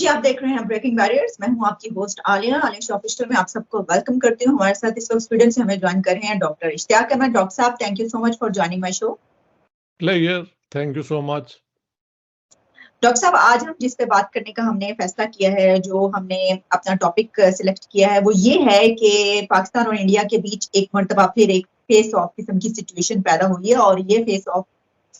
जी, आप देख रहे हैं ब्रेकिंग बैरियर्स। मैं हूं आपकी होस्ट आलिया ऑफिशियल में आप सबको वेलकम करती हूं। हमारे साथ इस वक्त स्वीडन से हमें ज्वाइन कर रहे हैं डॉक्टर इश्तियाक अहमद। डॉक्टर साहब, thank you so much for joining my show. Player, thank you so much. Doctor साहब, आज हम जिस पे बात करने का हमने फैसला किया है, जो हमने अपना टॉपिक सिलेक्ट किया है, वो ये है कि पाकिस्तान और इंडिया के बीच एक मर्तबा फिर एक फेस ऑफ किस्म की सिचुएशन पैदा हुई है और ये फेस ऑफ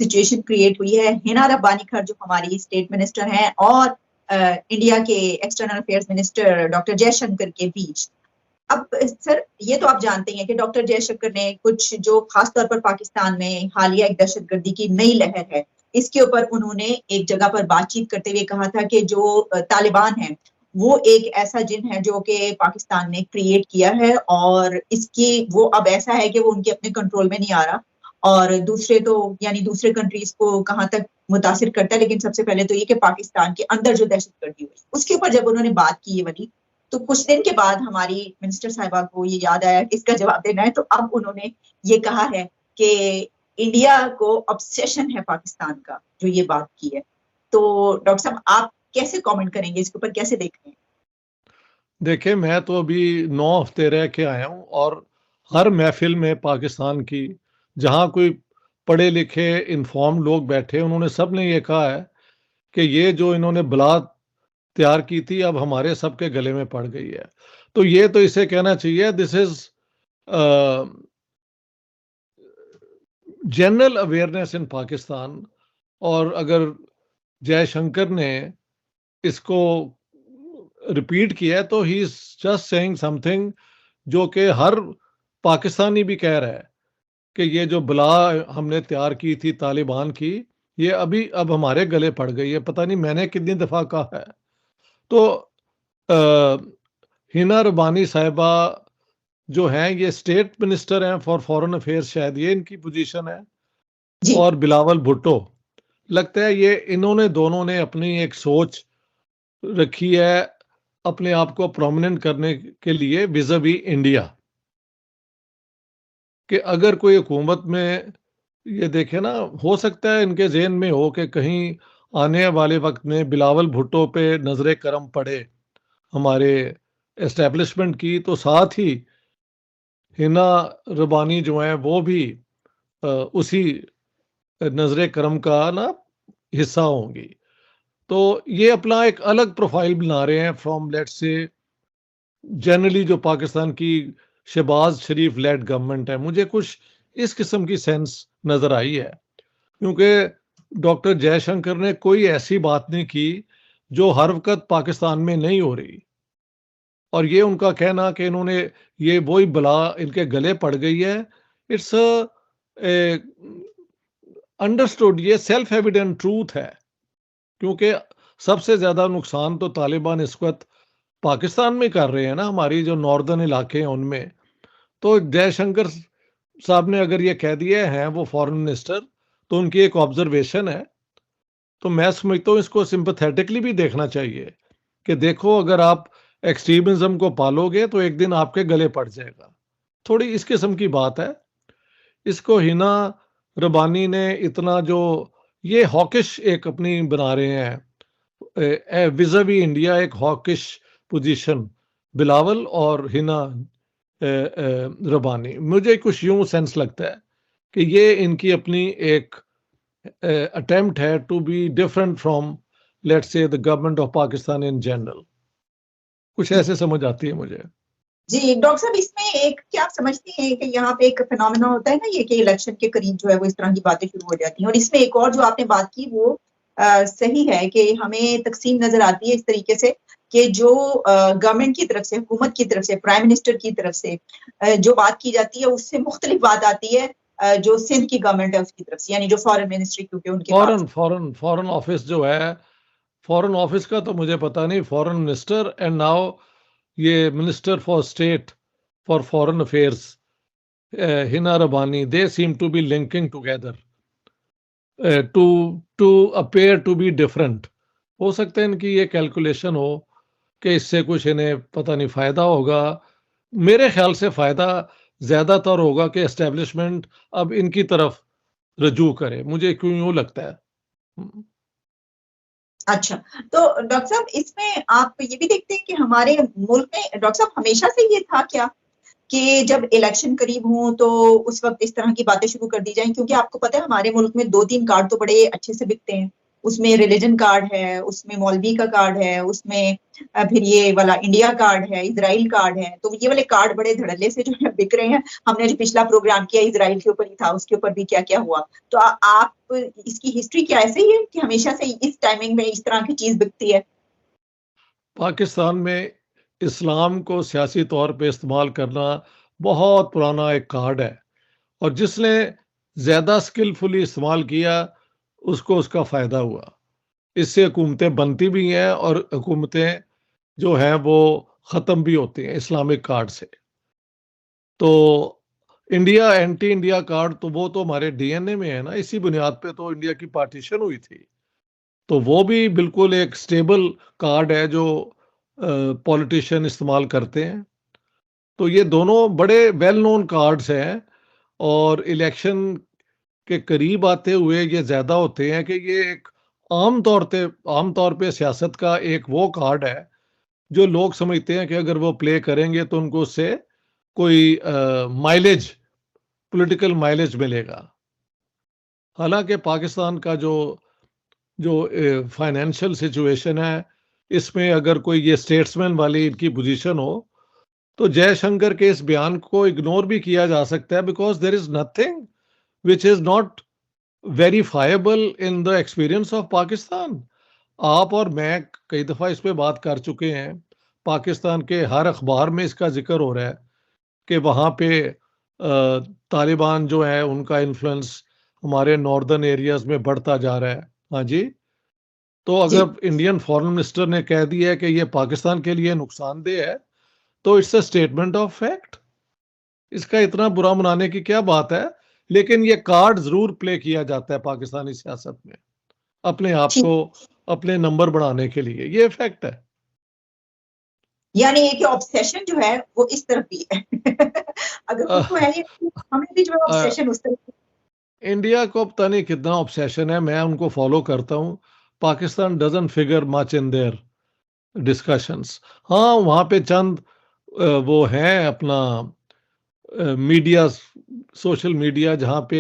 सिचुएशन क्रिएट हुई है हिना रब्बानी खर, जो हमारी स्टेट मिनिस्टर हैं, और इंडिया के external affairs minister doctor Jaishankar के बीच। अब सर, ये तो आप जानते हैं कि डॉक्टर जयशंकर ने कुछ जो खासतौर पर पाकिस्तान में हालिया एक दहशतगर्दी की नई लहर है, इसके ऊपर उन्होंने एक जगह पर बातचीत करते हुए कहा था कि जो तालिबान है वो एक ऐसा जिन है जो कि पाकिस्तान ने क्रिएट किया है और इसकी वो अब ऐसा है कि वो उनके अपने कंट्रोल में नहीं आ रहा। और दूसरे तो यानी दूसरे कंट्रीज को कहाँ तक मुतासिर करता है, लेकिन सबसे पहले तो ये कि पाकिस्तान के अंदर जो दहशतगर्दी हुई उसके ऊपर जब उन्होंने बात की ये वाली, तो कुछ दिन के बाद हमारी मिनिस्टर साहिबा को ये याद आया कि इसका जवाब देना है, तो अब उन्होंने ये कहा है कि इंडिया को ऑब्सेशन है पाकिस्तान का, जो ये बात की है। तो डॉक्टर साहब, आप कैसे कमेंट करेंगे इसके ऊपर, कैसे देख रहे हैं? देखिए, मैं तो अभी 9 हफ्ते रह के आया हूँ और हर महफिल में पाकिस्तान की, जहाँ कोई पढ़े लिखे इन्फॉर्म लोग बैठे, उन्होंने सब ने ये कहा है कि ये जो इन्होंने बला तैयार की थी अब हमारे सबके गले में पड़ गई है। तो ये तो इसे कहना चाहिए this is general awareness in Pakistan. और अगर जयशंकर ने इसको रिपीट किया है तो he is just saying something जो कि हर पाकिस्तानी भी कह रहा है कि ये जो बला हमने तैयार की थी तालिबान की, ये अभी अब हमारे गले पड़ गई है। पता नहीं मैंने कितनी दफा कहा है। तो हिना रब्बानी साहिबा जो हैं, ये स्टेट मिनिस्टर हैं फॉर फॉरेन अफेयर्स, शायद ये इनकी पोजीशन है। और बिलावल भुट्टो, लगता है ये इन्होंने दोनों ने अपनी एक सोच रखी है अपने आप को प्रोमिनेंट करने के लिए विज़ावी इंडिया, कि अगर कोई हुकूमत में ये देखे ना, हो सकता है इनके ज़हन में हो कि कहीं आने वाले वक्त में बिलावल भुट्टो पे नजर करम पड़े हमारे एस्टेब्लिशमेंट की, तो साथ ही हिना रब्बानी जो है वो भी उसी नजर करम का ना हिस्सा होंगी। तो ये अपना एक अलग प्रोफाइल बना रहे हैं फ्रॉम लेट्स से जनरली जो पाकिस्तान की शहबाज शरीफ लेड गवर्नमेंट है। मुझे कुछ इस किस्म की सेंस नजर आई है, क्योंकि डॉक्टर जयशंकर ने कोई ऐसी बात नहीं की जो हर वक्त पाकिस्तान में नहीं हो रही। और ये उनका कहना कि इन्होंने ये वही बला इनके गले पड़ गई है, इट्स अंडरस्टूड, ये सेल्फ एविडेंट ट्रूथ है। क्योंकि सबसे ज्यादा नुकसान तो तालिबान इस वक्त पाकिस्तान में कर रहे हैं ना, हमारी जो नॉर्दर्न इलाके हैं उनमें। तो जयशंकर साहब ने अगर ये कह दिए हैं वो फॉरेन मिनिस्टर, तो उनकी एक ऑब्जर्वेशन है। तो मैं समझता हूँ इसको सिंपैथेटिकली भी देखना चाहिए कि देखो, अगर आप एक्सट्रीमिज्म को पालोगे तो एक दिन आपके गले पड़ जाएगा। थोड़ी इस किस्म की बात है। इसको हिना रब्बानी ने इतना जो ये हॉकिश एक अपनी बना रहे हैं विज़ावी इंडिया, एक हॉकिश पोजीशन बिलावल और हिना रब्बानी। मुझे कुछ यूं सेंस लगता है कि ये इनकी अपनी एक अटेम्प्ट है to be different from let's say the government of Pakistan in general. कुछ ऐसे समझ आती है मुझे। जी डॉक्टर साहब, इसमें एक क्या आप समझती हैं कि यहाँ पे एक फिनोमेना होता है ना, ये कि इलेक्शन के करीब जो है वो इस तरह की बातें शुरू हो जाती हैं। और इसमें एक और जो आपने बात की वो सही है कि हमें तकसीम नजर आती है इस तरीके से कि जो गवर्नमेंट की तरफ से, हुकूमत की तरफ से, प्राइम मिनिस्टर की तरफ से जो बात की जाती है उससे मुख्तलिफ बात आती है जो सिंध की गवर्नमेंट है उसकी तरफ से, यानी जो फॉरेन मिनिस्ट्री, क्योंकि उनके फॉरेन ऑफिस जो है, फॉरेन ऑफिस का तो मुझे पता नहीं, फॉरेन मिनिस्टर एंड नाउ ये minister for state for foreign affairs Hina Rabbani, they seem to be linking together to appear to be different. हो सकता है इनकी ये कैलकुलेशन हो कि इससे कुछ इन्हें पता नहीं फायदा होगा। मेरे ख्याल से फायदा ज्यादातर होगा कि एस्टेब्लिशमेंट अब इनकी तरफ रजू करे। मुझे क्यों यूं लगता है। अच्छा, तो डॉक्टर साहब इसमें आप ये भी देखते हैं कि हमारे मुल्क में डॉक्टर साहब हमेशा से ये था क्या कि जब इलेक्शन करीब हों तो उस वक्त इस तरह की बातें शुरू कर दी जाएं? क्योंकि आपको पता है हमारे मुल्क में 2-3 कार्ड तो बड़े अच्छे से बिकते हैं। उसमें रिलीजन कार्ड है, उसमें मौलवी का कार्ड है, उसमें फिर ये वाला इंडिया कार्ड है, इजराइल कार्ड है। तो ये वाले कार्ड बड़े धड़ल्ले से जो है बिक रहे हैं। हमने जो पिछला प्रोग्राम किया इजराइल के ऊपर ही था, उसके ऊपर भी क्या-क्या हुआ। तो आप इसकी हिस्ट्री क्या ऐसे ही है कि हमेशा से इस टाइमिंग में इस तरह की चीज बिकती है? पाकिस्तान में इस्लाम को सियासी तौर पे इस्तेमाल करना बहुत पुराना एक कार्ड है, और जिसने ज़्यादा स्किलफुली इस्तेमाल किया, उसको उसका फ़ायदा हुआ। इससे हुकूमतें बनती भी हैं और हुकूमतें जो हैं वो ख़त्म भी होती हैं इस्लामिक कार्ड से। तो इंडिया एंटी इंडिया कार्ड तो वो तो हमारे डीएनए में है ना, इसी बुनियाद पे तो इंडिया की पार्टीशन हुई थी। तो वो भी बिल्कुल एक स्टेबल कार्ड है जो पॉलिटिशियन इस्तेमाल करते हैं। तो ये दोनों बड़े वेल नोन कार्ड्स हैं, और इलेक्शन के करीब आते हुए ये ज़्यादा होते हैं कि ये एक आम तौर पे सियासत का एक वो कार्ड है जो लोग समझते हैं कि अगर वो प्ले करेंगे तो उनको उससे कोई माइलेज, पॉलिटिकल माइलेज मिलेगा। हालाँकि पाकिस्तान का जो जो फाइनेंशियल सिचुएशन है, इसमें अगर कोई ये स्टेट्समैन वाली इनकी पोजीशन हो, तो जयशंकर के इस बयान को इग्नोर भी किया जा सकता है, because there is nothing which is not verifiable in the experience of Pakistan. आप और मैं कई दफ़ा इस पे बात कर चुके हैं। पाकिस्तान के हर अखबार में इसका ज़िक्र हो रहा है कि वहाँ पे तालिबान जो है उनका इन्फ्लुएंस हमारे नॉर्दर्न एरियाज़ में बढ़ता जा रहा है। हाँ जी। तो जी। अगर इंडियन फॉरेन मिनिस्टर ने कह दिया है कि ये पाकिस्तान के लिए नुकसानदेह है, तो it's a statement of fact. इसका इतना बुरा मनाने की क्या बात है? लेकिन ये कार्ड ज़रूर प्ले किया जाता है पाकिस्तानी सियासत में, अपने आप ठीक। को, अपने नंबर बढ़ाने के लिए। ये फैक्ट है। यानी ये कि ऑब्सेशन जो है वो इस तरफ भी है। अगर अ, उनको है ये, हमें भी जो है अ, ऑब्सेशन उस तरफ। इंडिया को पता नहीं कितना ऑब्सेशन है, मैं उनको फॉलो करता हूँ। Pakistan doesn't figure much in their discussions. हाँ, वहाँ पे चंद वो हैं अपना मीडिया, सोशल मीडिया जहाँ पे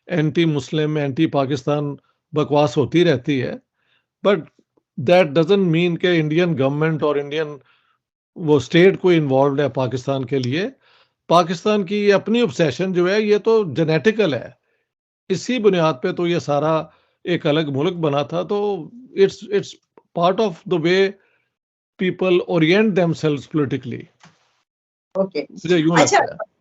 एंटी मुस्लिम, एंटी पाकिस्तान बकवास होती रहती है, बट दैट डज़न्ट मीन कि इंडियन गवर्नमेंट और इंडियन वो स्टेट कोई इन्वॉल्व्ड है पाकिस्तान के लिए। पाकिस्तान की ये अपनी ऑब्सेशन जो है, ये तो जेनेटिकल है। इसी बुनियाद पे तो ये सारा एक अलग मुल्क बना था, तो it's part of the way people Orient themselves politically. Okay. मुझे यूँ अच्छा। लगता है।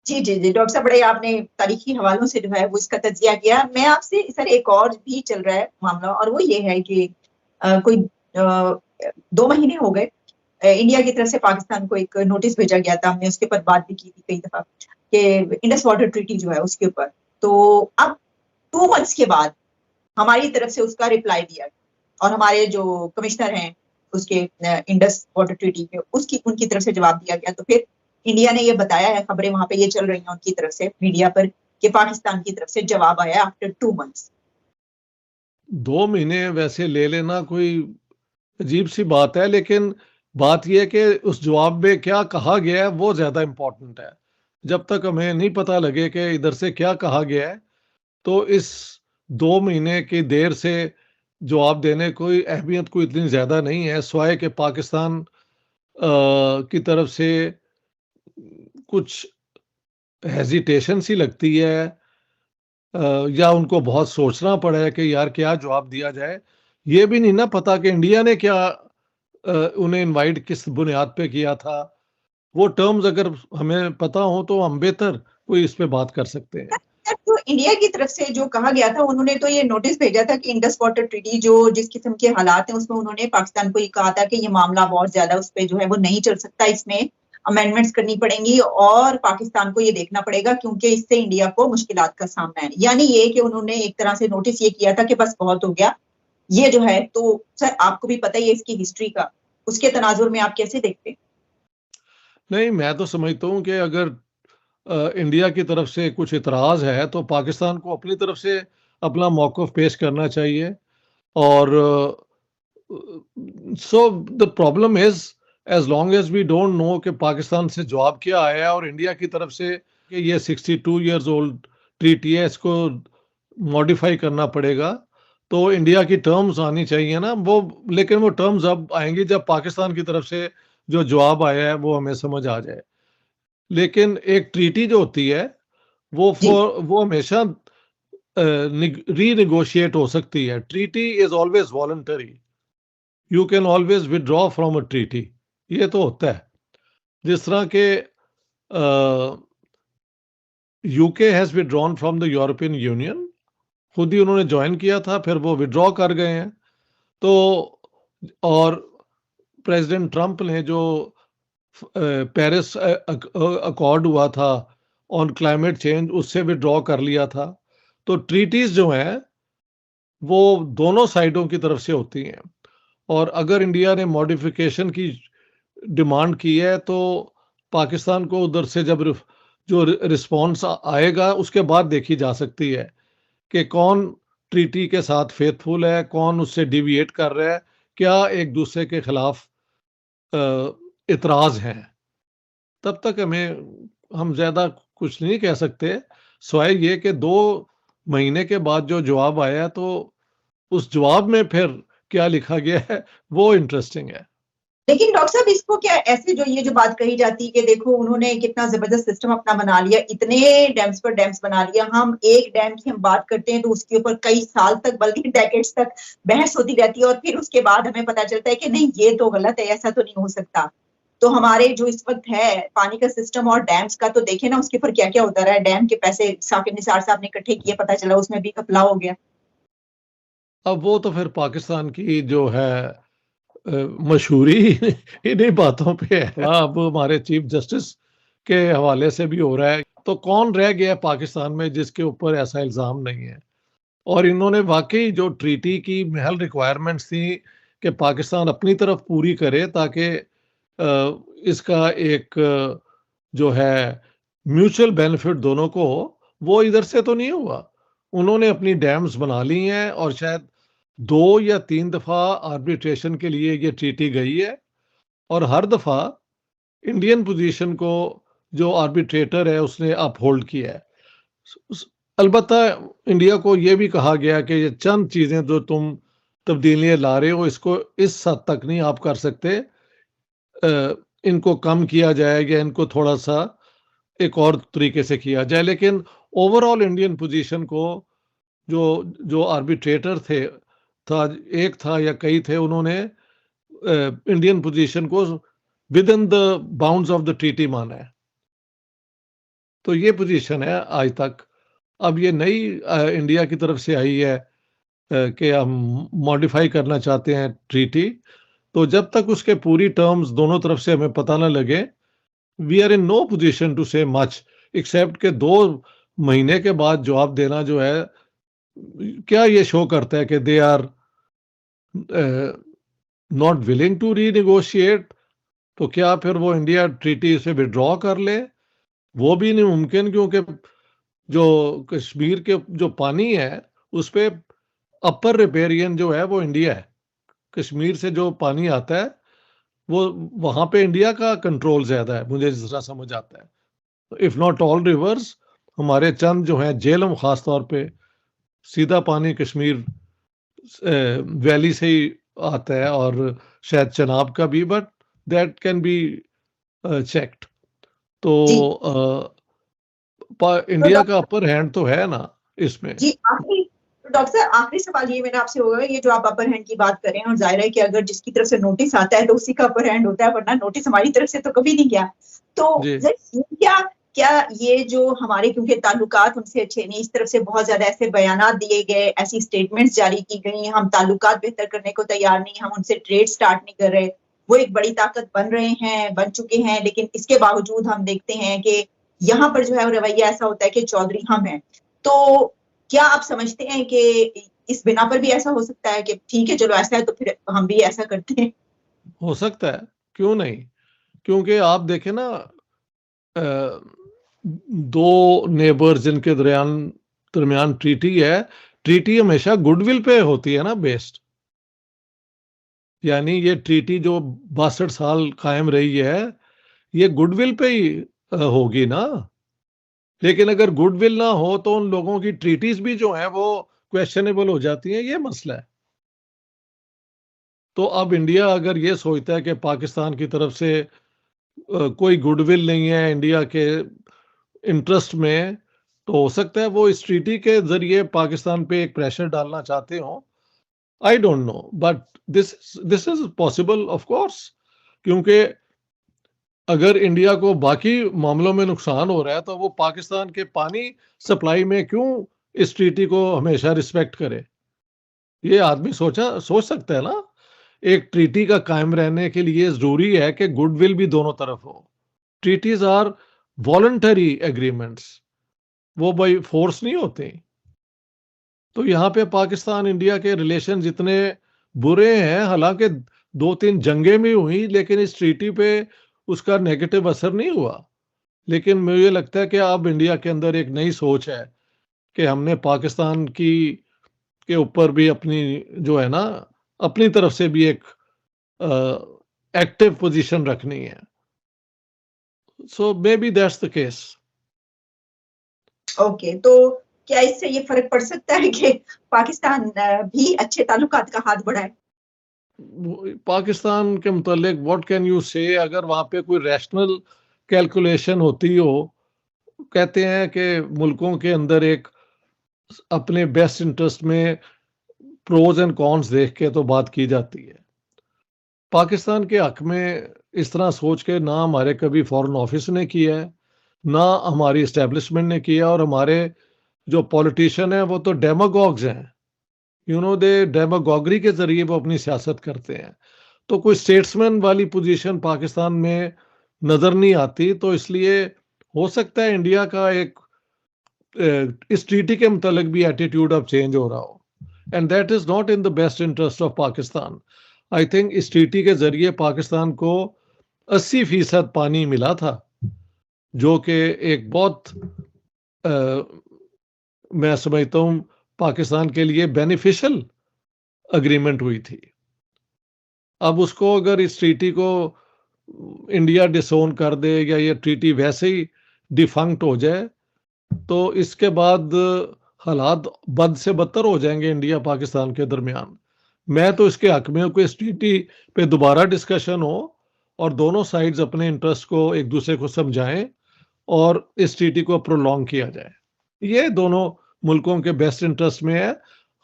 जी, जी, जी, डॉक्टर साहब बड़े आपने तारीखी हवालों से जो है वो इसका तज्ज़िया किया। मैं आपसे सर एक और भी चल रहा है मामला, और वो ये है कि कोई 2 महीने हो गए इंडिया की तरफ से पाकिस्तान को एक नोटिस भेजा गया था। हमने उसके ऊपर बात भी की थी कई दफ़ा कि इंडस वाटर ट्रीटी जो है उसके ऊपर। तो अब 2 मंथ्स के बाद हमारी तरफ से उसका रिप्लाई दिया गया, और हमारे जो कमिश्नर हैं उसके इंडस वाटर ट्रीटी के, उसकी उनकी तरफ से जवाब दिया गया। तो फिर इंडिया ने ये बताया है, खबरें वहां पे ये चल रही हैं उनकी तरफ से मीडिया पर, कि पाकिस्तान की तरफ से जवाब आया आफ्टर 2 मंथ्स। 2 महीने वैसे ले लेना कोई अजीब-सी बात है, लेकिन बात ये है कि उस जवाब में क्या कहा गया है, वो ज़्यादा इम्पोर्टेंट है। जब तक हमें नहीं पता लगे कि इधर से क्या कहा गया है, तो इस 2 महीने की देर से जवाब देने कोई अहमियत कोई इतनी ज़्यादा नहीं है, सिवाय कि पाकिस्तान की तरफ से कुछ हेजिटेशन सी लगती है, या उनको बहुत सोचना पड़ा है कि यार क्या जवाब दिया जाए। ये भी नहीं ना पता कि इंडिया ने क्या उन्हें इनवाइट किस बुनियाद पे किया था। वो टर्म्स अगर हमें पता हो तो हम बेहतर कोई इस पे बात कर सकते हैं। तो इंडिया की तरफ से जो कहा गया था, उन्होंने तो ये नोटिस भेजा था कि इंडस वाटर ट्रीटी जो जिस किस्म के हालात हैं उसमें उन्होंने पाकिस्तान को ये कहा था कि ये मामला बहुत ज्यादा उस पर जो है वो नहीं चल सकता, इसमें अमेंडमेंट्स करनी पड़ेंगी और पाकिस्तान को ये देखना पड़ेगा क्योंकि इससे इंडिया को मुश्किलात का सामना है। यानी ये कि उन्होंने एक तरह से नोटिस ये किया था कि बस बहुत हो गया ये जो है। तो सर आपको भी पता ही है इसकी हिस्ट्री का, उसके तनाजुर में आप कैसे देखते हैं? नहीं, मैं तो समझता हूँ कि अगर इंडिया की तरफ से कुछ इतराज़ है तो पाकिस्तान को अपनी तरफ से अपना मौक़िफ़ पेश करना चाहिए, और so the problem is, as long as we don't know कि पाकिस्तान से जवाब क्या आया और इंडिया की तरफ से कि ये 62 ईयर्स ओल्ड ट्रीटी है, इसको मॉडिफाई करना पड़ेगा, तो इंडिया की टर्म्स आनी चाहिए ना वो। लेकिन वो टर्म्स अब आएंगी जब पाकिस्तान की तरफ से जो जवाब आया है वो हमें समझ आ जाए। लेकिन एक ट्रीटी जो होती है जी वो हमेशा रीनेगोशिएट हो सकती है। Treaty is always voluntary, you can always withdraw from a treaty. ये तो होता है। जिस तरह के UK has withdrawn from the European union, खुद ही उन्होंने ज्वाइन किया था, फिर वो विदड्रॉ कर गए हैं। तो और प्रेसिडेंट ट्रंप ने जो पेरिस अकॉर्ड हुआ था ऑन क्लाइमेट चेंज, उससे विदड्रॉ कर लिया था। तो ट्रीटीज जो हैं वो दोनों साइडों की तरफ से होती हैं, और अगर इंडिया ने मॉडिफिकेशन की डिमांड की है तो पाकिस्तान को उधर से जब जो रिस्पॉन्स आएगा उसके बाद देखी जा सकती है कि कौन ट्रीटी के साथ फेथफुल है, कौन उससे डिविएट कर रहा है, क्या एक दूसरे के खिलाफ इतराज हैं। तब तक हम ज्यादा कुछ नहीं कह सकते, सिवाय ये कि 2 महीने के बाद जो जवाब आया है, तो उस जवाब में फिर क्या लिखा गया है वो इंटरेस्टिंग है। लेकिन डॉक्टर साहब इसको क्या ऐसे जो ये जो बात कही जाती है कि देखो उन्होंने कितना जबरदस्त सिस्टम अपना बना लिया, इतने डैम्स पर डैम्स बना लिया, हम एक डैम की हम बात करते हैं तो उसके ऊपर कई साल तक बल्कि डेकेड्स तक बहस होती रहती है और फिर उसके बाद हमें पता चलता है कि नहीं ये तो गलत है, ऐसा तो नहीं हो सकता। तो हमारे जो इस वक्त है पानी का सिस्टम और डैम्स का, तो देखे ना उसके ऊपर क्या क्या होता रहा है। डैम के पैसे साकिब निसार साहब ने इकट्ठे किए, पता चला उसमें भी घपला हो गया। अब वो तो फिर पाकिस्तान की जो है मशहूरी इन्हीं बातों पे है। अब हमारे चीफ जस्टिस के हवाले से भी हो रहा है, तो कौन रह गया है पाकिस्तान में जिसके ऊपर ऐसा इल्जाम नहीं है। और इन्होंने वाकई जो ट्रीटी की महल रिक्वायरमेंट्स थी कि पाकिस्तान अपनी तरफ पूरी करे ताकि इसका एक जो है म्यूचुअल बेनिफिट दोनों को हो, वो इधर से तो नहीं हुआ। उन्होंने अपनी डैम्स बना ली हैं और शायद 2 या 3 दफा आर्बिट्रेशन के लिए ये ट्रीटी गई है, और हर दफा इंडियन पोजीशन को जो आर्बिट्रेटर है उसने अपहोल्ड किया है। अलबत्ता इंडिया को ये भी कहा गया कि ये चंद चीजें जो तुम तब्दीलियां ला रहे हो इसको इस हद तक नहीं आप कर सकते, इनको कम किया जाए या इनको थोड़ा सा एक और तरीके से किया जाए। लेकिन ओवरऑल इंडियन पोजीशन को जो जो आर्बिट्रेटर थे, था एक था या कई थे, उन्होंने इंडियन पोजीशन को with in the bounds of the treaty माना है। तो ये पोजीशन है आज तक। अब ये नई इंडिया की तरफ से आई है कि हम मॉडिफाई करना चाहते हैं ट्रीटी, तो जब तक उसके पूरी टर्म्स दोनों तरफ से हमें पता ना लगे, we are in no position to say much, except के 2 महीने के बाद जवाब देना जो है, क्या ये शो करता है कि they are not willing to renegotiate. तो क्या फिर वो इंडिया ट्रीटी से विड्रॉ कर ले? वो भी नहीं मुमकिन, क्योंकि जो कश्मीर के जो पानी है उस पे अपर रिपेरियन जो है वो इंडिया है। कश्मीर से जो पानी आता है वो वहां पे इंडिया का कंट्रोल ज्यादा है, मुझे जिस तरह समझ आता है। इफ नॉट ऑल रिवर्स, हमारे चंद जो है झेलम खास तौर पे सीधा पानी कश्मीर वैली से ही आता है, और शायद चनाब का भी, but that can be checked. तो जी तो इंडिया का अपर हैंड तो है ना इसमें। जी आखिरी डॉक्टर साहब आखिरी सवाल ये मेरा आपसे होगा, ये जो आप अपर हैंड की बात कर रहे हैं, और जाहिर है कि अगर जिसकी तरफ से नोटिस आता है तो उसी का अपर हैंड होता है, वरना नोटिस हमारी तरफ से तो कभी नहीं गया। तो जी क्या क्या ये जो हमारे क्योंकि ताल्लुकात उनसे अच्छे नहीं, इस तरफ से बहुत ज्यादा ऐसे बयानात दिए गए, ऐसी स्टेटमेंट्स जारी की गई, हम ताल्लुकात बेहतर करने को तैयार नहीं, हम उनसे ट्रेड स्टार्ट नहीं कर रहे, वो एक बड़ी ताकत बन रहे हैं, बन चुके हैं, लेकिन इसके बावजूद हम देखते हैं कि यहाँ पर जो है रवैया ऐसा होता है कि चौधरी हम हैं। तो क्या आप समझते हैं कि इस बिना पर भी ऐसा हो सकता है कि ठीक है चलो ऐसा है तो फिर हम भी ऐसा करते हैं? हो सकता है, क्यों नहीं। क्योंकि आप देखें ना, अ, 2 नेबर्स जिनके दरमियान दरमियान ट्रीटी है, ट्रीटी हमेशा गुडविल पे होती है ना बेस्ड। यानी ये ट्रीटी जो 62 साल कायम रही है, ये गुडविल पे ही होगी ना। लेकिन अगर गुडविल ना हो तो उन लोगों की ट्रीटीज भी जो हैं वो क्वेश्चनेबल हो जाती हैं, ये मसला है। तो अब इंडिया अगर ये सोचता है कि पाकिस्तान की तरफ से कोई गुडविल नहीं है इंडिया के इंटरेस्ट में, तो हो सकता है वो इस ट्रीटी के जरिए पाकिस्तान पे एक प्रेशर डालना चाहते हो। I don't know, but this this is possible of course, क्योंकि अगर इंडिया को बाकी मामलों में नुकसान हो रहा है तो वो पाकिस्तान के पानी सप्लाई में क्यों इस ट्रीटी को हमेशा रिस्पेक्ट करे। ये आदमी सोच सकता है ना। एक ट्रीटी का कायम रहने के लिए जरूरी है कि गुडविल भी दोनों तरफ हो। ट्रीटीज आर वॉलंटरी एग्रीमेंट्स, वो बाई फोर्स नहीं होते। तो यहाँ पे पाकिस्तान इंडिया के रिलेशन जितने बुरे हैं, हालांकि 2-3 जंगें भी हुई, लेकिन इस ट्रीटी पे उसका नेगेटिव असर नहीं हुआ। लेकिन मुझे लगता है कि अब इंडिया के अंदर एक नई सोच है कि हमने पाकिस्तान की के ऊपर भी अपनी जो है ना, अपनी तरफ से भी एक एक्टिव पोजीशन रखनी है। So maybe that's the case. Okay, तो क्या इससे ये फर्क पड़ सकता है कि पाकिस्तान भी अच्छे ताल्लुकात का हाथ बढ़ाए? पाकिस्तान के मुतालिक व्हाट कैन यू से, अगर वहां पे कोई रैशनल कैलकुलेशन होती हो। कहते हैं कि मुल्कों के अंदर एक अपने बेस्ट इंटरेस्ट में प्रोज एंड कॉन्स देख के तो बात की जाती है। पाकिस्तान के हक में इस तरह सोच के ना हमारे कभी फॉरेन ऑफिस ने किया है, ना हमारी इस्टेब्लिशमेंट ने किया, और हमारे जो पॉलिटिशियन हैं वो तो डेमागॉग्स हैं। यू नो, दे डेमागॉगरी के जरिए वो अपनी सियासत करते हैं। तो कोई स्टेट्समैन वाली पोजीशन पाकिस्तान में नजर नहीं आती। तो इसलिए हो सकता है इंडिया का एक इस ट्रीटी के मुतालिक भी एटीट्यूड अब चेंज हो रहा हो, and that is not in the best interest of Pakistan. I think इस ट्रीटी के जरिए पाकिस्तान को 80% पानी मिला था, जो कि एक बहुत मैं समझता हूँ पाकिस्तान के लिए बेनिफिशियल अग्रीमेंट हुई थी। अब उसको अगर इस ट्रीटी को इंडिया डिसोन कर दे या ये ट्रीटी वैसे ही डिफंक्ट हो जाए, तो इसके बाद हालात बद से बदतर हो जाएंगे इंडिया पाकिस्तान के दरमियान। मैं तो इसके हक में हूं कि इस ट्रीटी पे दोबारा डिस्कशन हो और दोनों साइड्स अपने इंटरेस्ट को एक दूसरे को समझाएं और इस ट्रीटी को प्रोलॉन्ग किया जाए। ये दोनों मुल्कों के बेस्ट इंटरेस्ट में है,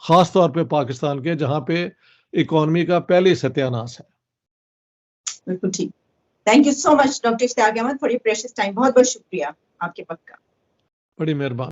खास तौर पे पाकिस्तान के, जहां पे इकोनॉमी का पहले ही सत्यानाश है। बिल्कुल ठीक। Thank you so much doctor Ishtiaq Ahmed for your precious time. बहुत बहुत शुक्रिया आपके वक्त का। बड़ी मेहरबानी।